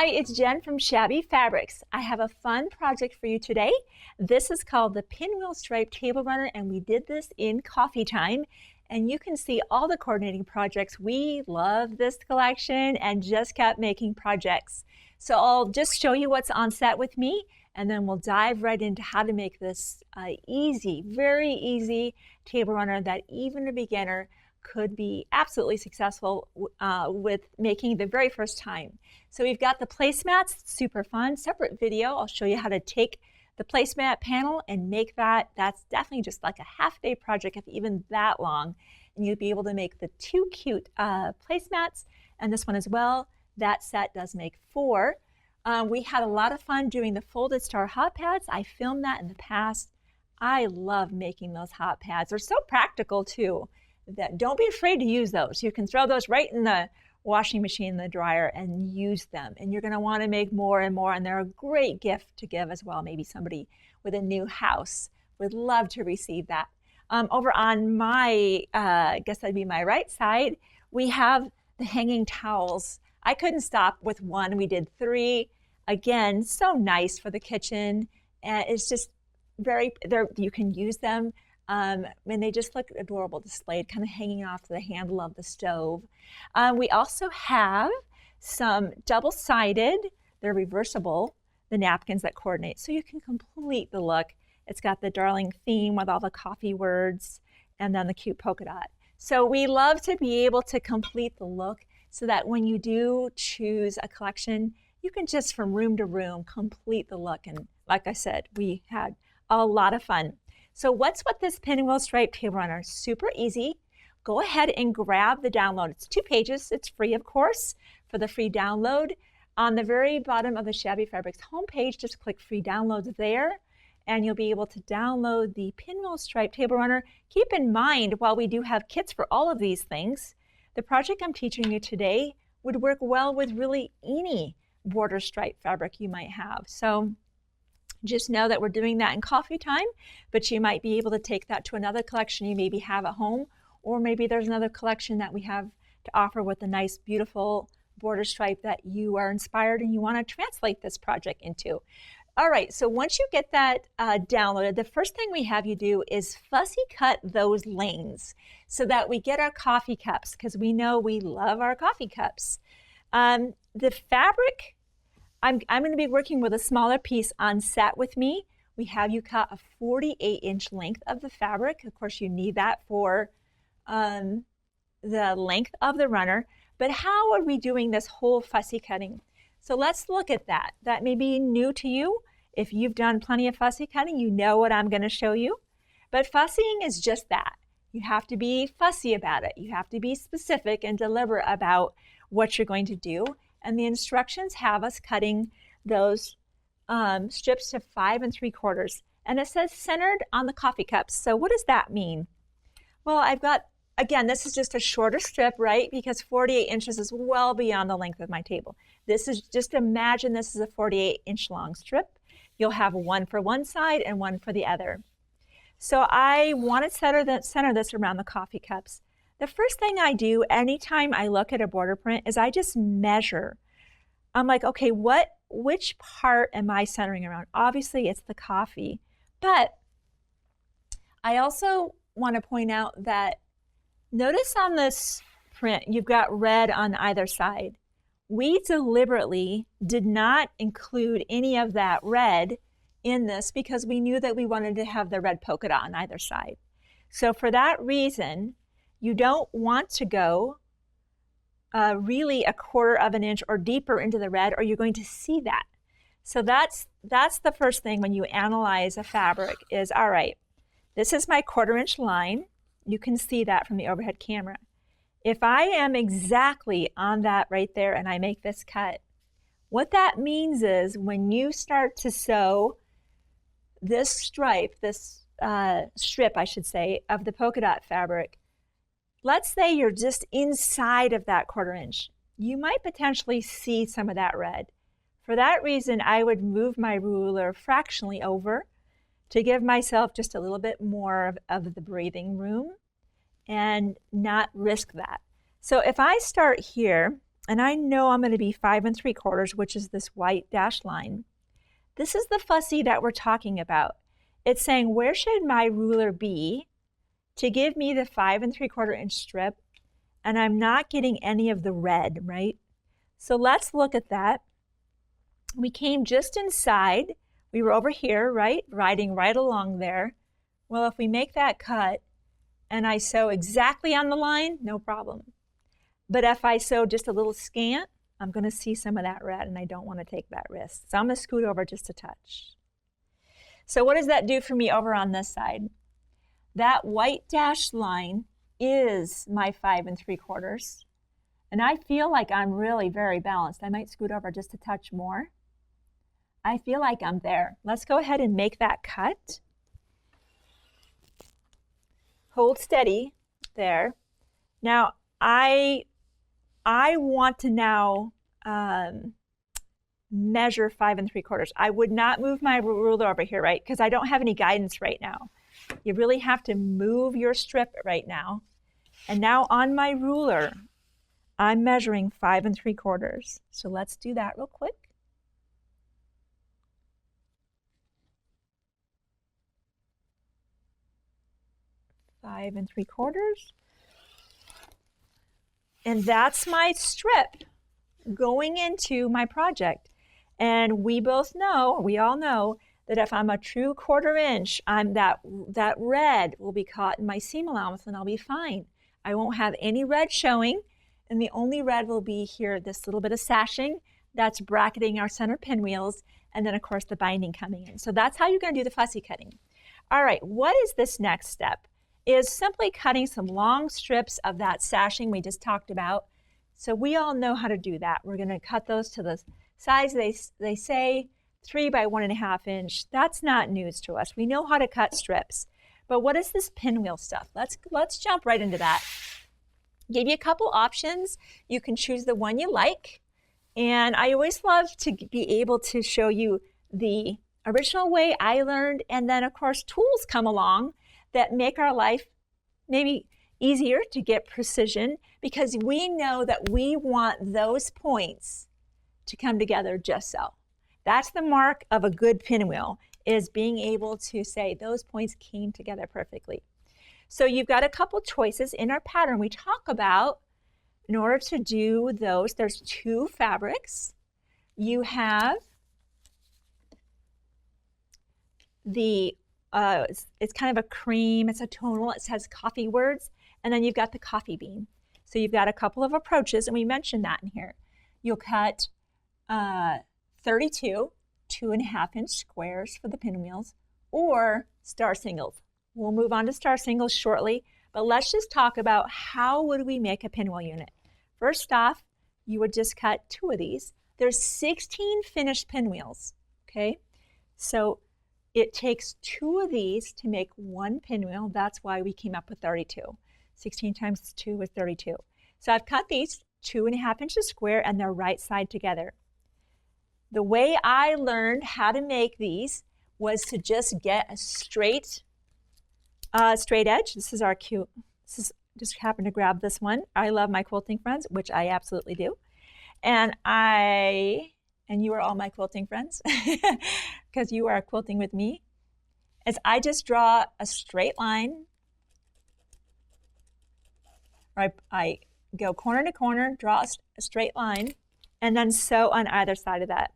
Hi, it's Jen from Shabby Fabrics. I have a fun project for you today. This is called the Pinwheel Stripe Table Runner, and we did this in coffee time. And you can see all the coordinating projects. We love this collection and just kept making projects. So I'll just show you what's on set with me, and then we'll dive right into how to make this easy, very easy table runner that even a beginner could be absolutely successful with making the very first time. So we've got the placemats, super fun, separate video. I'll show you how to take the placemat panel and make that. That's definitely just like a half-day project, if even that long. And you'll be able to make the two cute placemats and this one as well. That set does make 4. We had a lot of fun doing the folded star hot pads. I filmed that in the past. I love making those hot pads. They're so practical too. Don't be afraid to use those. You can throw those right in the washing machine, the dryer, and use them. And you're going to want to make more and more, and they're a great gift to give as well. Maybe somebody with a new house would love to receive that. Over on my, I guess that'd be my right side, we have the hanging towels. I couldn't stop with one. We did 3. Again, so nice for the kitchen. And it's just you can use them. And they just look adorable displayed, kind of hanging off the handle of the stove. We also have some double-sided, they're reversible, the napkins that coordinate, so you can complete the look. It's got the darling theme with all the coffee words and then the cute polka dot. So we love to be able to complete the look so that when you do choose a collection, you can just from room to room complete the look. And like I said, we had a lot of fun. So what's with this Pinwheel Stripe Table Runner? Super easy. Go ahead and grab the download. It's 2 pages. It's free, of course, for the free download. On the very bottom of the Shabby Fabrics homepage, just click free downloads there, and you'll be able to download the Pinwheel Stripe Table Runner. Keep in mind, while we do have kits for all of these things, the project I'm teaching you today would work well with really any border stripe fabric you might have. So just know that we're doing that in coffee time, but you might be able to take that to another collection you maybe have at home, or maybe there's another collection that we have to offer with a nice, beautiful border stripe that you are inspired and you want to translate this project into. All right, so once you get that downloaded, the first thing we have you do is fussy cut those lanes so that we get our coffee cups, because we know we love our coffee cups. The fabric, I'm going to be working with a smaller piece on set with me. We have you cut a 48-inch length of the fabric. Of course, you need that for the length of the runner. But how are we doing this whole fussy cutting? So let's look at that. That may be new to you. If you've done plenty of fussy cutting, you know what I'm going to show you. But fussying is just that. You have to be fussy about it. You have to be specific and deliberate about what you're going to do. And the instructions have us cutting those strips to 5 3/4. And it says centered on the coffee cups. So what does that mean? Well, I've got, again, this is just a shorter strip, right? Because 48 inches is well beyond the length of my table. This is, just imagine this is a 48-inch long strip. You'll have one for one side and one for the other. So I want to center this around the coffee cups. The first thing I do anytime I look at a border print is I just measure. I'm like, okay, which part am I centering around? Obviously, it's the coffee. But I also want to point out that notice on this print, you've got red on either side. We deliberately did not include any of that red in this because we knew that we wanted to have the red polka dot on either side. So for that reason, you don't want to go really 1/4 of an inch or deeper into the red, or you're going to see that. So that's the first thing when you analyze a fabric is, all right, this is my 1/4 inch line. You can see that from the overhead camera. If I am exactly on that right there and I make this cut, what that means is when you start to sew this stripe, this strip, I should say, of the polka dot fabric, let's say you're just inside of that 1/4 inch. You might potentially see some of that red. For that reason, I would move my ruler fractionally over to give myself just a little bit more of the breathing room and not risk that. So if I start here and I know I'm going to be 5 3/4, which is this white dashed line. This is the fussy that we're talking about. It's saying, where should my ruler be to give me the 5 3/4 inch strip? And I'm not getting any of the red, right? So let's look at that. We came just inside. We were over here, right? Riding right along there. Well, if we make that cut and I sew exactly on the line, no problem. But if I sew just a little scant, I'm going to see some of that red, and I don't want to take that risk. So I'm going to scoot over just a touch. So what does that do for me over on this side? That white dashed line is my 5 3/4. And I feel like I'm really very balanced. I might scoot over just a touch more. I feel like I'm there. Let's go ahead and make that cut. Hold steady there. Now, I want to now measure 5 3/4. I would not move my ruler over here, right? Because I don't have any guidance right now. You really have to move your strip right now. And now on my ruler, I'm measuring 5 3/4. So let's do that real quick. Five 3/4. And that's my strip going into my project. And we both know, we all know, that if I'm a true 1/4 inch, that red will be caught in my seam allowance and I'll be fine. I won't have any red showing, and the only red will be here, this little bit of sashing that's bracketing our center pinwheels, and then of course the binding coming in. So that's how you're going to do the fussy cutting. All right, what is this next step? Is simply cutting some long strips of that sashing we just talked about. So we all know how to do that. We're going to cut those to the size they say, 3 by 1.5 inch. That's not news to us. We know how to cut strips. But what is this pinwheel stuff? Let's jump right into that. Give you a couple options. You can choose the one you like. And I always love to be able to show you the original way I learned, and then of course tools come along that make our life maybe easier to get precision, because we know that we want those points to come together just so. That's the mark of a good pinwheel, is being able to say those points came together perfectly. So you've got a couple choices in our pattern. We talk about, in order to do those, there's 2 fabrics. You have the it's kind of a cream, it's a tonal, it says coffee words, and then you've got the coffee bean. So you've got a couple of approaches, and we mentioned that in here. You'll cut 32 2.5 inch squares for the pinwheels, or star singles. We'll move on to star singles shortly, but let's just talk about how would we make a pinwheel unit. First off, you would just cut 2 of these. There's 16 finished pinwheels, okay? So it takes 2 of these to make 1 pinwheel. That's why we came up with 32. 16 times 2 is 32. So I've cut these 2.5 inches square, and they're right side together. The way I learned how to make these was to just get a straight edge. This is our cute, just happened to grab this one. I love my quilting friends, which I absolutely do. And you are all my quilting friends because you are quilting with me, is I just draw a straight line. I go corner to corner, draw a straight line, and then sew on either side of that.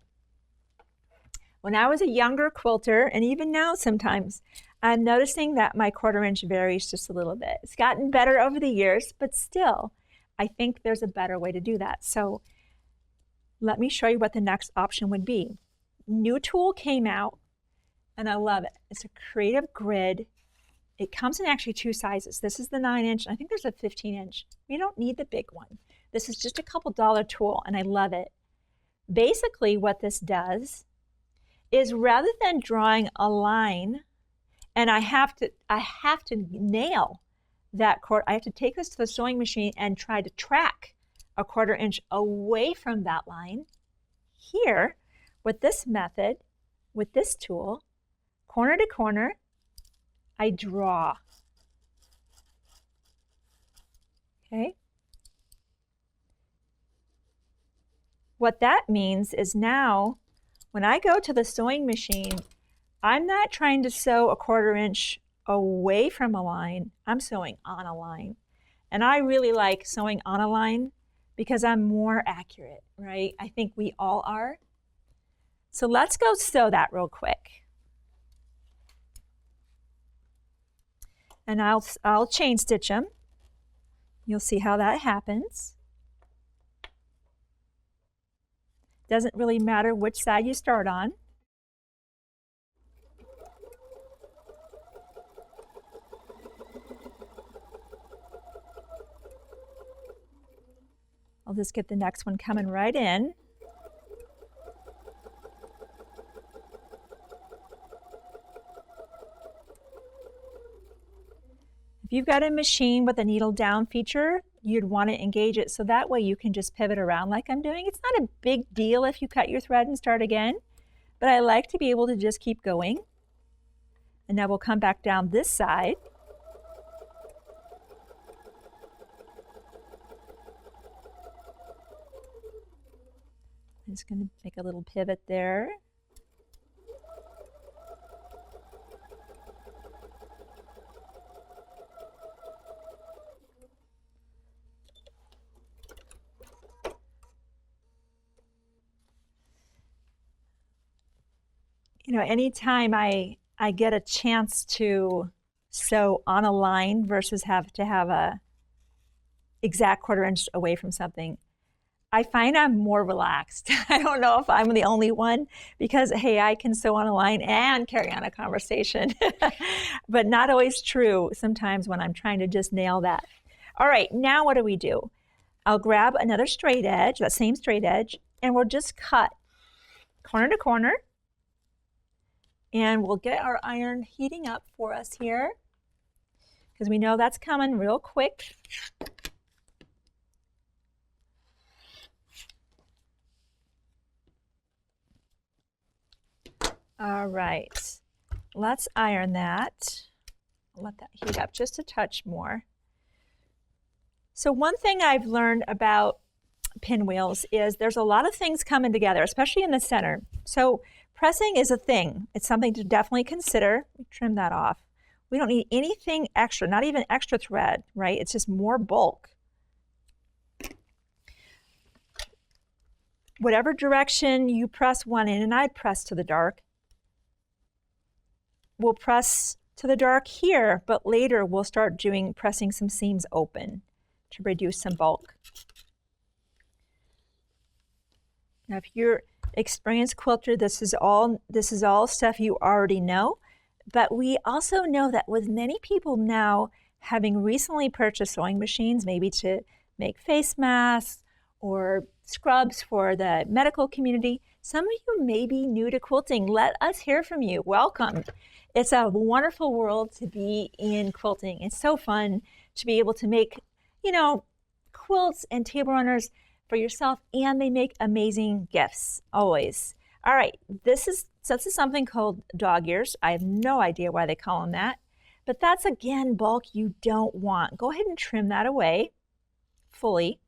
When I was a younger quilter, and even now sometimes, I'm noticing that my 1/4 inch varies just a little bit. It's gotten better over the years, but still, I think there's a better way to do that. So let me show you what the next option would be. New tool came out, and I love it. It's a creative grid. It comes in actually 2 sizes. This is the 9 inch. I think there's a 15 inch. You don't need the big one. This is just a couple dollar tool, and I love it. Basically, what this does is, rather than drawing a line, and I have to nail that cord, I have to take this to the sewing machine and try to track a 1/4 inch away from that line. Here, with this method, with this tool, corner to corner, I draw. Okay? what that means is now when I go to the sewing machine, I'm not trying to sew a 1/4 inch away from a line. I'm sewing on a line. And I really like sewing on a line because I'm more accurate, right? I think we all are. So let's go sew that real quick. And I'll chain stitch them. You'll see how that happens. Doesn't really matter which side you start on. I'll just get the next one coming right in. If you've got a machine with a needle down feature, you'd want to engage it so that way you can just pivot around like I'm doing. It's not a big deal if you cut your thread and start again, but I like to be able to just keep going. And now we'll come back down this side. I'm just going to make a little pivot there. You know, anytime I get a chance to sew on a line versus have to have a exact 1/4 inch away from something, I find I'm more relaxed. I don't know if I'm the only one because, hey, I can sew on a line and carry on a conversation, but not always true sometimes when I'm trying to just nail that. All right, now what do? I'll grab another straight edge, that same straight edge, and we'll just cut corner to corner. And we'll get our iron heating up for us here because we know that's coming real quick. All right, let's iron that. Let that heat up just a touch more. So one thing I've learned about pinwheels is there's a lot of things coming together, especially in the center. So pressing is a thing. It's something to definitely consider. Trim that off. We don't need anything extra, not even extra thread, right? It's just more bulk. Whatever direction you press one in, and I'd press to the dark, we'll press to the dark here, but later we'll start pressing some seams open to reduce some bulk. Now, if you're experienced quilter, this is all stuff you already know, but we also know that with many people now having recently purchased sewing machines, maybe to make face masks or scrubs for the medical community, some of you may be new to quilting. Let us hear from you. Welcome. It's a wonderful world to be in quilting. It's so fun to be able to make, you know, quilts and table runners for yourself, and they make amazing gifts, always. All right, this is something called dog ears. I have no idea why they call them that, but that's, again, bulk you don't want. Go ahead and trim that away fully,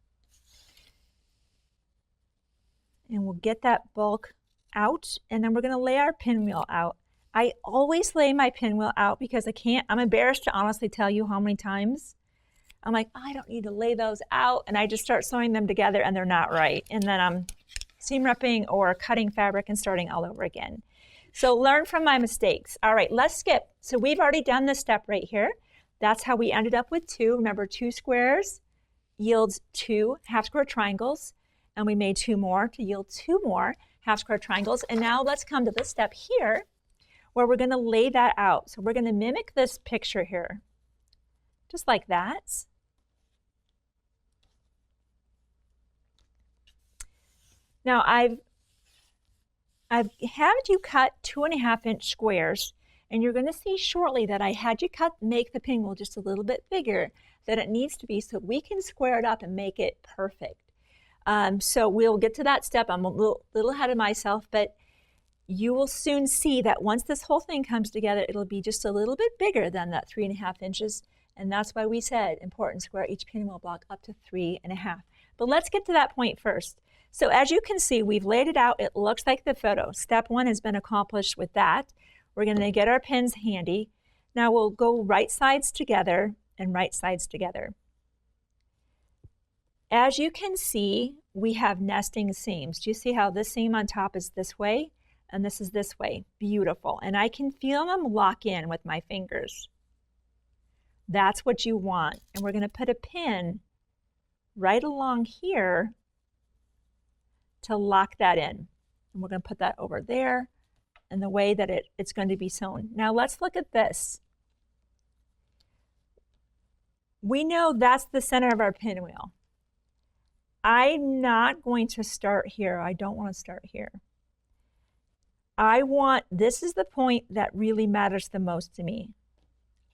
and we'll get that bulk out, and then we're gonna lay our pinwheel out. I always lay my pinwheel out because I'm embarrassed to honestly tell you how many times I'm like, I don't need to lay those out, and I just start sewing them together and they're not right. And then I'm seam repping or cutting fabric and starting all over again. So learn from my mistakes. All right, let's skip. So we've already done this step right here. That's how we ended up with 2. Remember, 2 squares yields 2 half square triangles, and we made 2 more to yield 2 more half square triangles. And now let's come to this step here where we're gonna lay that out. So we're gonna mimic this picture here, just like that. Now I've had you cut 2.5 inch squares, and you're going to see shortly that I had you make the pinwheel just a little bit bigger than it needs to be so we can square it up and make it perfect. So we'll get to that step. I'm a little ahead of myself, but you will soon see that once this whole thing comes together, it'll be just a little bit bigger than that 3.5 inches. And that's why we said important square each pinwheel block up to 3.5. But let's get to that point first. So as you can see, we've laid it out. It looks like the photo. Step 1 has been accomplished with that. We're going to get our pins handy. Now we'll go right sides together and right sides together. As you can see, we have nesting seams. Do you see how this seam on top is this way and this is this way? Beautiful. And I can feel them lock in with my fingers. That's what you want. And we're going to put a pin right along here to lock that in. And we're going to put that over there and the way that it's going to be sewn. Now let's look at this. We know that's the center of our pinwheel. I'm not going to start here. I don't want to start here. This is the point that really matters the most to me.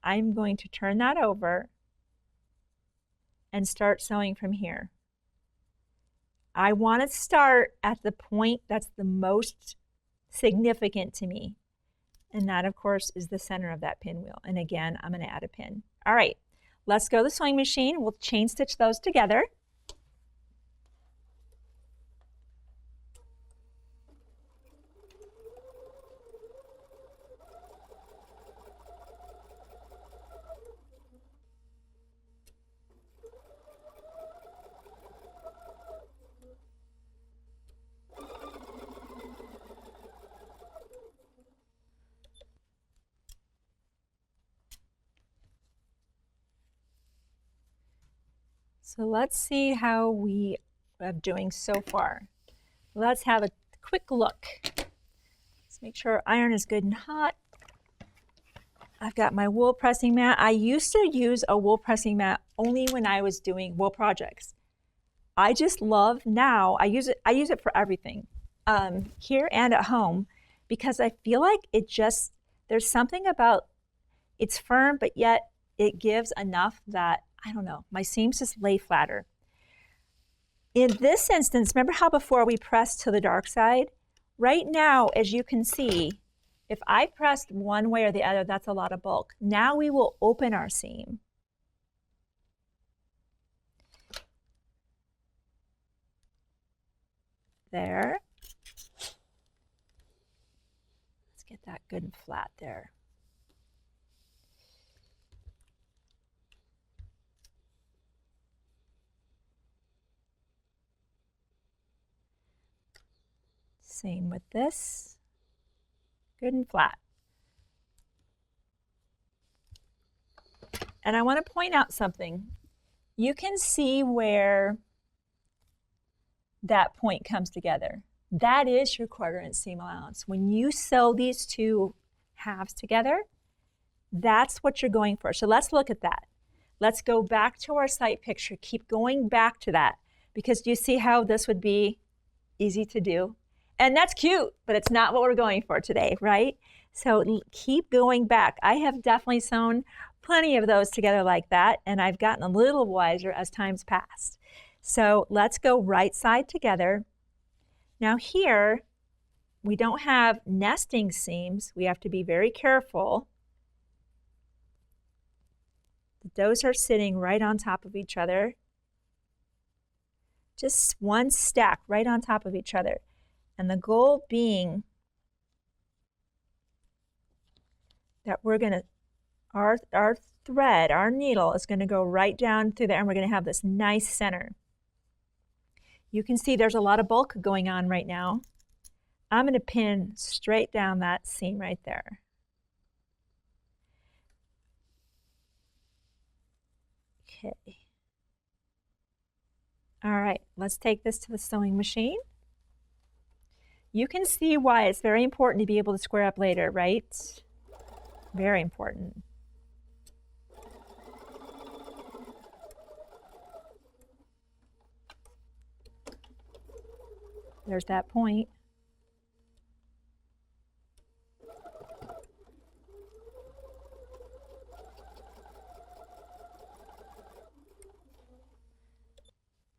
I'm going to turn that over and start sewing from here. I want to start at the point that's the most significant to me. And that, of course, is the center of that pinwheel. And again, I'm going to add a pin. All right, let's go to the sewing machine. We'll chain stitch those together. So let's see how we are doing so far. Let's have a quick look. Let's make sure our iron is good and hot. I've got my wool pressing mat. I used to use a wool pressing mat only when I was doing wool projects. I just love now, I use it for everything, here and at home, because I feel like there's something about, it's firm, but yet it gives enough that, I don't know, my seams just lay flatter. In this instance, remember how before we pressed to the dark side? Right now, as you can see, if I pressed one way or the other, that's a lot of bulk. Now we will open our seam. There. Let's get that good and flat there. Same with this, good and flat. And I want to point out something. You can see where that point comes together. That is your 1/4 inch seam allowance. When you sew these two halves together, that's what you're going for. So let's look at that. Let's go back to our site picture. Keep going back to that, because do you see how this would be easy to do? And that's cute, but it's not what we're going for today, right? So keep going back. I have definitely sewn plenty of those together like that, and I've gotten a little wiser as time's passed. So let's go right side together. Now here, we don't have nesting seams. We have to be very careful. Those are sitting right on top of each other. Just one stack right on top of each other. And the goal being that we're going to, our thread, our needle is going to go right down through there, and we're going to have this nice center. You can see there's a lot of bulk going on right now. I'm going to pin straight down that seam right there. Okay. All right, let's take this to the sewing machine. You can see why it's very important to be able to square up later, right? Very important. There's that point.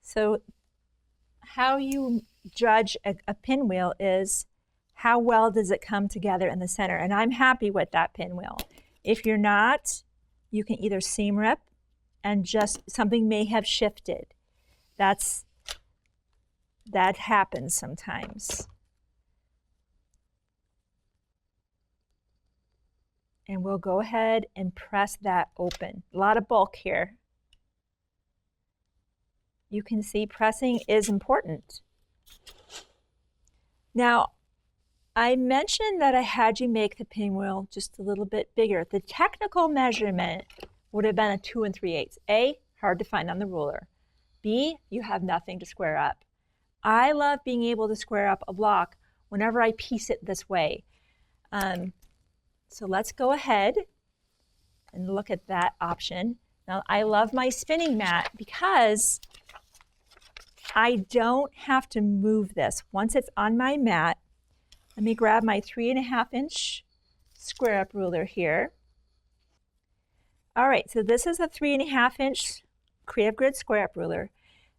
So how you judge a pinwheel is how well does it come together in the center. And I'm happy with that pinwheel. If you're not, you can either seam rip and just something may have shifted. That's That happens sometimes. And we'll go ahead and press that open. A lot of bulk here. You can see pressing is important. Now, I mentioned that I had you make the pinwheel just a little bit bigger. The technical measurement would have been a 2 3/8. A, hard to find on the ruler. B, you have nothing to square up. I love being able to square up a block whenever I piece it this way. So let's go ahead and look at that option. Now, I love my spinning mat because I don't have to move this. Once it's on my mat, let me grab my 3.5-inch square up ruler here. All right, so this is a 3.5-inch Creative Grid square up ruler.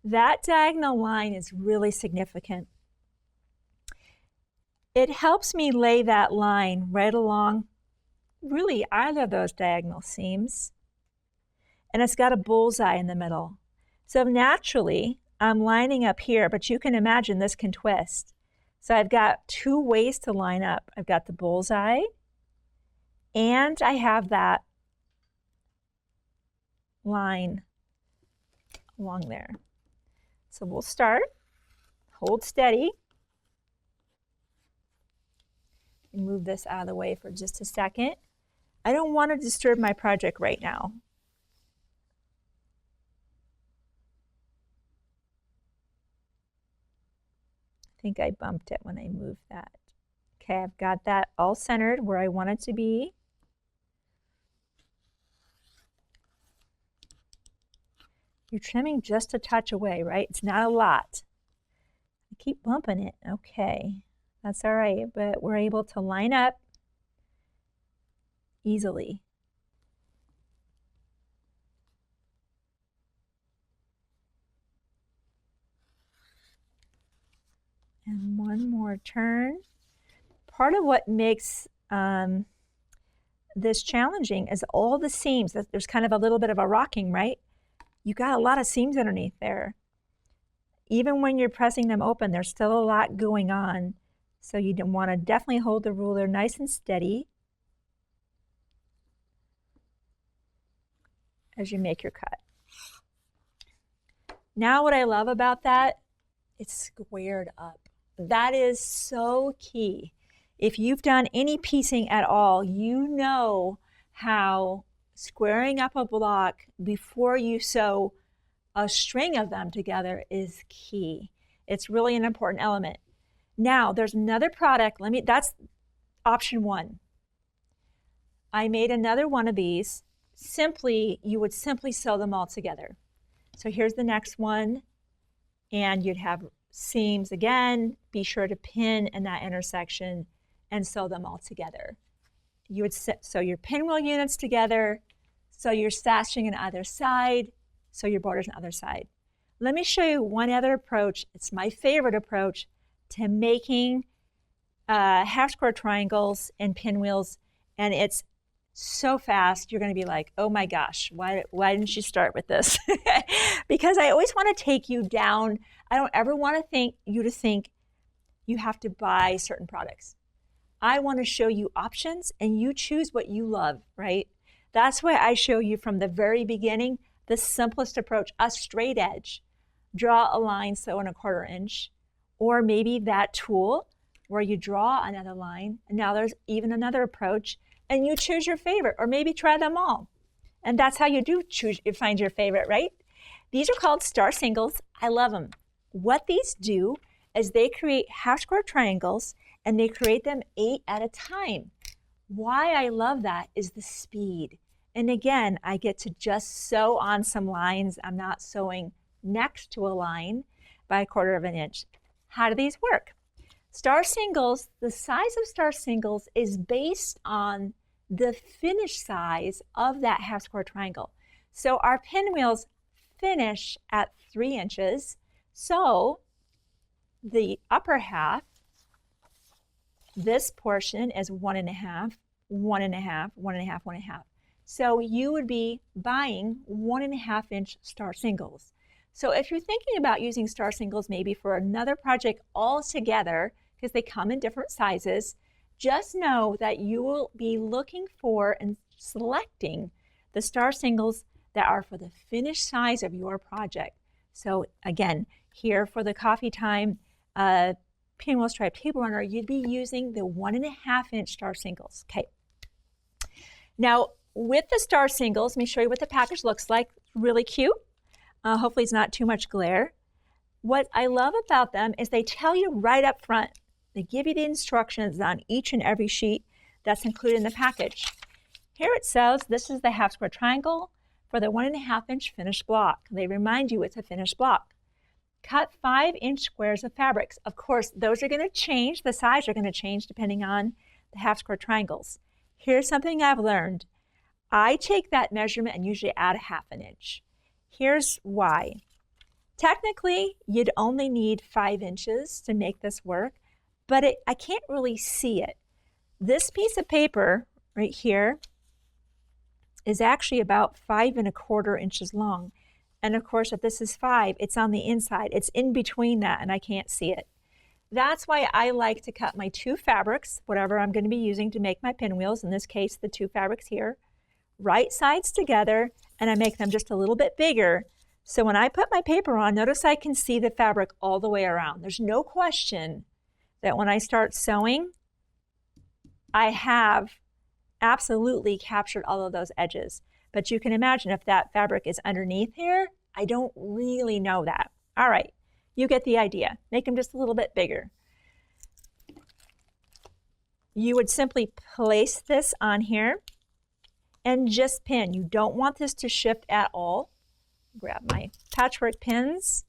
That diagonal line is really significant. It helps me lay that line right along really either of those diagonal seams. And it's got a bullseye in the middle. So naturally, I'm lining up here, but you can imagine this can twist. So I've got 2 ways to line up. I've got the bullseye, and I have that line along there. So we'll start, hold steady, and move this out of the way for just a second. I don't want to disturb my project right now. I think I bumped it when I moved that. Okay, I've got that all centered where I want it to be. You're trimming just a touch away, right? It's not a lot. I keep bumping it. Okay, that's all right, but we're able to line up easily. And one more turn. Part of what makes this challenging is all the seams. There's kind of a little bit of a rocking, right? You got a lot of seams underneath there. Even when you're pressing them open, there's still a lot going on. So you want to definitely hold the ruler nice and steady as you make your cut. Now what I love about that, it's squared up. That is so key. If you've done any piecing at all, you know how squaring up a block before you sew a string of them together is key. It's really an important element. Now, there's another product. That's option 1. I made another one of these. You would simply sew them all together. So here's the next one, and you'd have seams again. Be sure to pin in that intersection and sew them all together. You would sew your pinwheel units together, sew your sashing on either side, sew your borders on either side. Let me show you one other approach. It's my favorite approach to making half square triangles and pinwheels, and it's so fast. You're going to be like, oh my gosh, why didn't you start with this? Because I always want to take you down. I don't ever want to think you have to buy certain products. I want to show you options, and you choose what you love, right? That's why I show you from the very beginning the simplest approach, a straight edge. Draw a line, sew in 1/4 inch, or maybe that tool where you draw another line. And now there's even another approach, and you choose your favorite, or maybe try them all. And that's how you find your favorite, right? These are called star singles. I love them. What these do is they create half square triangles, and they create them 8 at a time. Why I love that is the speed. And again, I get to just sew on some lines. I'm not sewing next to a line by 1/4 inch. How do these work? Star singles, the size of star singles is based on the finish size of that half square triangle. So our pinwheels finish at 3 inches. So the upper half, this portion is 1.5, 1.5, 1.5, 1.5. So you would be buying 1.5 inch star singles. So if you're thinking about using star singles maybe for another project altogether, because they come in different sizes, just know that you will be looking for and selecting the star singles that are for the finished size of your project. So again, here for the coffee time pinwheel striped table runner, you'd be using the 1.5-inch star singles. Okay. Now with the star singles, let me show you what the package looks like. Really cute. Hopefully it's not too much glare. What I love about them is they tell you right up front. They give you the instructions on each and every sheet that's included in the package. Here it says this is the half square triangle for the 1.5-inch finished block. They remind you it's a finished block. Cut 5-inch squares of fabrics. Of course, those are going to change. The size are going to change depending on the half square triangles. Here's something I've learned. I take that measurement and usually add 1/2 inch. Here's why. Technically, you'd only need 5 inches to make this work, but I can't really see it. This piece of paper right here is actually about 5¼ inches long. And of course, if this is 5, it's on the inside. It's in between that, and I can't see it. That's why I like to cut my 2 fabrics, whatever I'm going to be using to make my pinwheels, in this case, the 2 fabrics here, right sides together, and I make them just a little bit bigger. So when I put my paper on, notice I can see the fabric all the way around. There's no question that when I start sewing, I have absolutely captured all of those edges. But you can imagine if that fabric is underneath here, I don't really know that. All right, you get the idea. Make them just a little bit bigger. You would simply place this on here and just pin. You don't want this to shift at all. Grab my patchwork pins.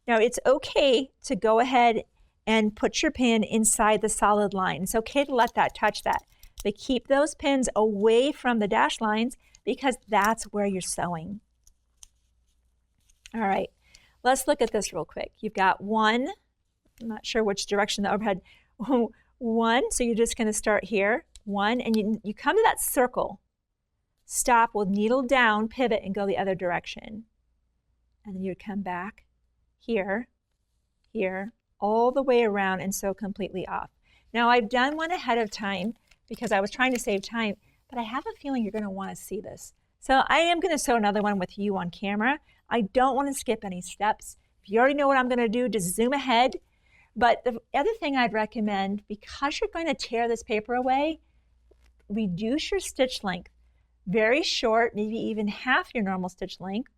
Now it's okay to go ahead and put your pin inside the solid line. It's okay to let that touch that. But keep those pins away from the dash lines because that's where you're sewing. All right, let's look at this real quick. You've got 1, I'm not sure which direction the overhead, 1, so you're just gonna start here. 1, and you come to that circle, stop with needle down, pivot, and go the other direction. And then you'd come back here, here, all the way around and sew completely off. Now I've done one ahead of time because I was trying to save time, but I have a feeling you're going to want to see this. So I am going to sew another one with you on camera. I don't want to skip any steps. If you already know what I'm going to do, just zoom ahead. But the other thing I'd recommend, because you're going to tear this paper away, reduce your stitch length. Very short, maybe even half your normal stitch length.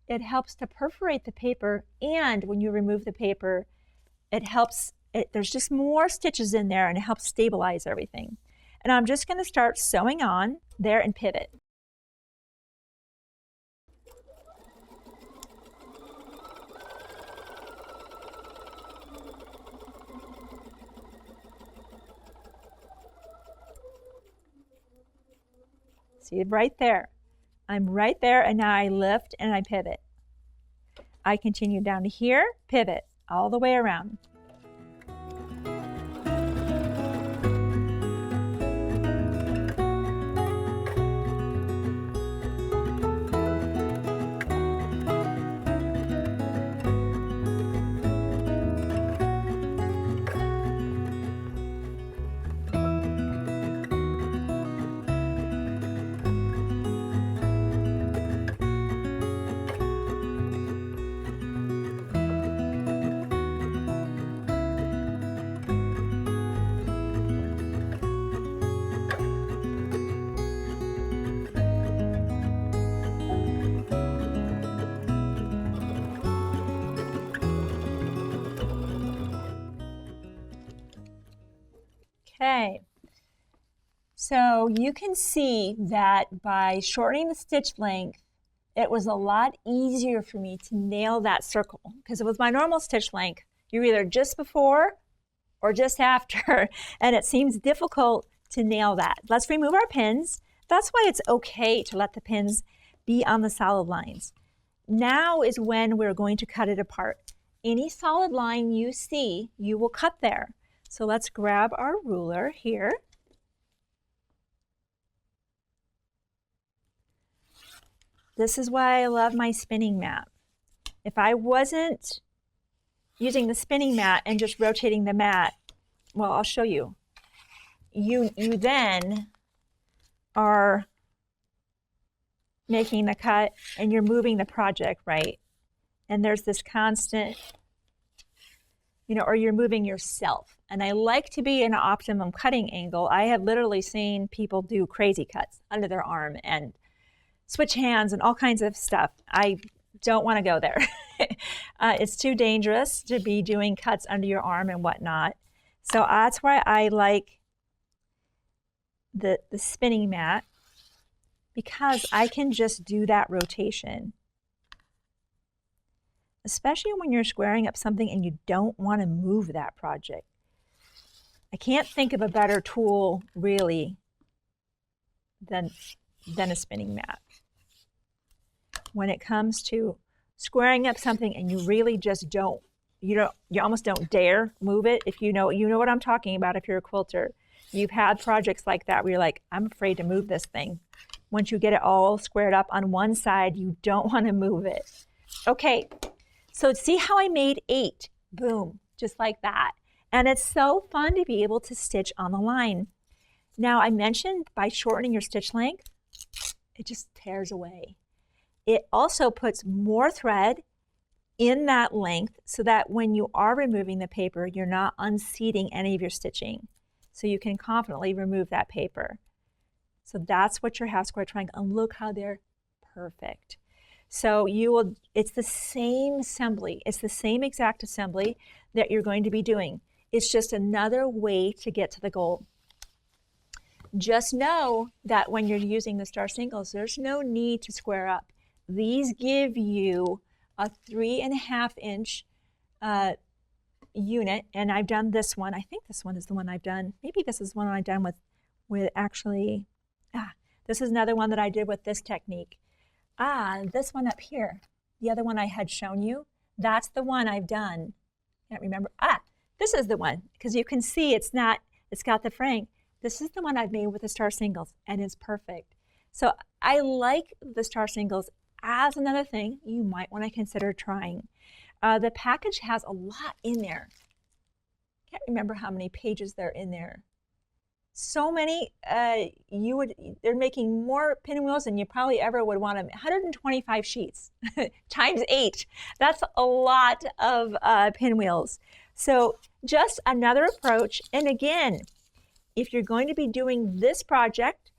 It helps to perforate the paper, and when you remove the paper, it helps, there's just more stitches in there and it helps stabilize everything. And I'm just going to start sewing on there and pivot. See it right there. I'm right there, and now I lift and I pivot. I continue down to here, pivot, all the way around. Okay, so you can see that by shortening the stitch length, it was a lot easier for me to nail that circle, because with my normal stitch length, you're either just before or just after, and it seems difficult to nail that. Let's remove our pins. That's why it's okay to let the pins be on the solid lines. Now is when we're going to cut it apart. Any solid line you see, you will cut there. So let's grab our ruler here. This is why I love my spinning mat. If I wasn't using the spinning mat and just rotating the mat, well, I'll show you. You then are making the cut and you're moving the project, right? And there's this constant, or you're moving yourself. And I like to be in an optimum cutting angle. I have literally seen people do crazy cuts under their arm and switch hands and all kinds of stuff. I don't want to go there. It's too dangerous to be doing cuts under your arm and whatnot. So that's why I like the spinning mat, because I can just do that rotation. Especially when you're squaring up something and you don't want to move that project. I can't think of a better tool, really, than a spinning mat. When it comes to squaring up something and you really just you almost don't dare move it. If you know what I'm talking about, if you're a quilter. You've had projects like that where you're like, I'm afraid to move this thing. Once you get it all squared up on one side, you don't want to move it. Okay, so see how I made 8? Boom, just like that. And it's so fun to be able to stitch on the line. Now, I mentioned by shortening your stitch length, it just tears away. It also puts more thread in that length so that when you are removing the paper, you're not unseating any of your stitching. So you can confidently remove that paper. So that's what your half square triangle, and look how they're perfect. So it's the same assembly. It's the same exact assembly that you're going to be doing. It's just another way to get to the goal. Just know that when you're using the star singles, there's no need to square up. These give you a 3.5 inch unit, and I've done this one. I think this one is the one I've done. Maybe this is one I've done with actually, this is another one that I did with this technique. This one up here, the other one I had shown you, that's the one I've done. Can't remember. This is the one, because you can see it's got the fraying. This is the one I've made with the star singles, and it's perfect. So I like the star singles as another thing you might want to consider trying. The package has a lot in there. Can't remember how many pages they're in there. So many, they're making more pinwheels than you probably ever would want them. 125 sheets times 8. That's a lot of pinwheels. So just another approach. And again, if you're going to be doing this project,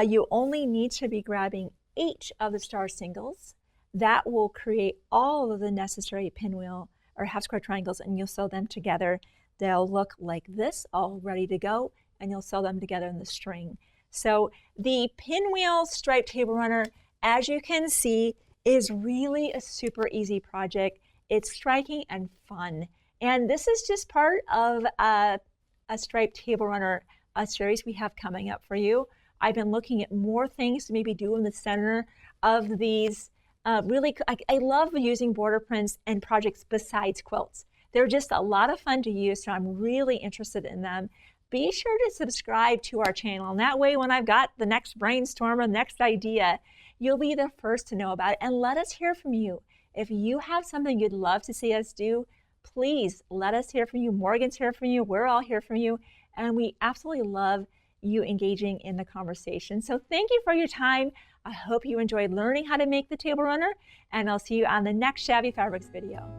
you only need to be grabbing 8 of the star singles. That will create all of the necessary pinwheel or half square triangles, and you'll sew them together. They'll look like this, all ready to go, and you'll sew them together in the string. So the pinwheel striped table runner, as you can see, is really a super easy project. It's striking and fun. And this is just part of a striped table runner series we have coming up for you. I've been looking at more things to maybe do in the center of these. I love using border prints and projects besides quilts. They're just a lot of fun to use, so I'm really interested in them. Be sure to subscribe to our channel, and that way when I've got the next brainstorm or the next idea, you'll be the first to know about it. And let us hear from you. If you have something you'd love to see us do, please let us hear from you. Morgan's here from you. We're all here from you. And we absolutely love you engaging in the conversation. So thank you for your time. I hope you enjoyed learning how to make the table runner, and I'll see you on the next Shabby Fabrics video.